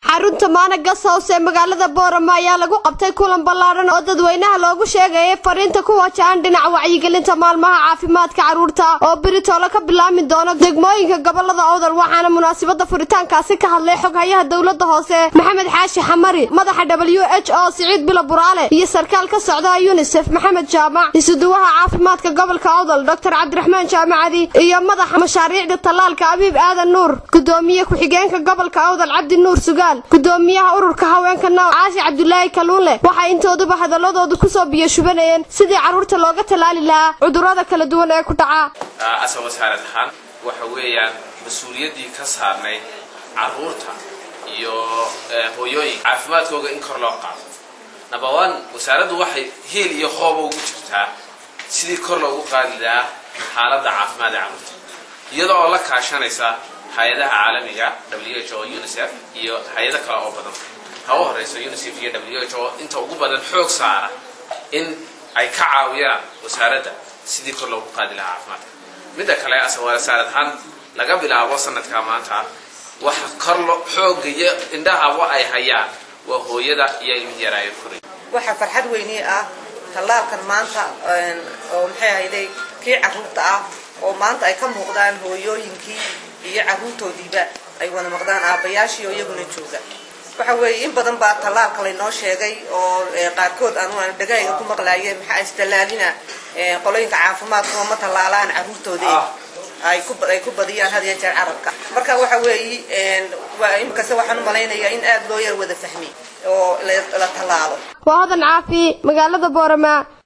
xarunta maanaga Sawse magaalada Boorama ayaa lagu qabtay kulan ballaaran oo dadweynaha loogu sheegay fariinta ku wajahan dhinaca wacyigelinta maalmaha caafimaadka carruurta oo Britoola ka bilaami doona degmooyinka gobolada Awdal waxaana munaasabada furitaankaasi ka hadlay xoghayaha dawladda hoose Maxamed Xaashi Xamari madaxa WHO Siciid Bilo Buraale iyo sarkaal ka socda UNICEF Maxamed Jaamac isuduwaha caafimaadka gobolka Awdal Dr. Cabdiraxmaan Jaamacadi iyo madaxa mashaariicda talaalka Abiib Aadan Nuur gudoomiye ku xigeenka gobolka Awdal Cabdi Nuur Sugaal gudoomiyaha ururka haweenka Caashi Cabdullaahi Kaluunle waxa intooduba hadaladoodu ku soo biyo shubanayeen sidii carruurta looga talaali lahaa cudurrada kala duwan ee ku dhaca asal wasaaradahan waxa weeyaan mas'uuliyadii ka saarnay carruurta iyo hooyooyinka caafimaadkooda in kor loo qaado nabawan wasaaraddu waxay heel iyo hoob ugu jirtaa sidii kor loogu qaadi lahaa xaaladda caafimaadka carruurta iyadoo la kaashanaysa hay'adaha caalamiga WHO UNICEF iyo hay'ado kale oo badan ha u horeyso UNICEF iyo WHO inta ugu badan xoog saara in ay ka caawiyaan wasaaradda sidii kor loogu qaadi lahaa caafimaadka midda kale asal wasaaradahan laga bilaabo sanadka maanta waxa kor loo xoogiyo indhaha ay hayaan waa hooyada iyo ilmaha yar koray waxa farxad weyn ah talaalkan maanta oo maxay ahayd kii carruurta ah oo maanta ay ka muuqdaan hooyooyinkii iyo carruurtoodiiba ay wada maqdaan aabayaashii oo iyaguna jooga waxa weeye in badan baa talaalka la inoo sheegay oo qaarkood aan dhagayga ku maqlaayeen maxaa istalaalina qoloyinka caafimaadka oo ma talaalaan carruurtoodii ay ku badiyaan had iyo jeer carabka marka waxa weeye waa imka waxaan u maleynayaa in aad loo yar wada fahmi oo la talaalo waa hadan caafi magaalada Boorama.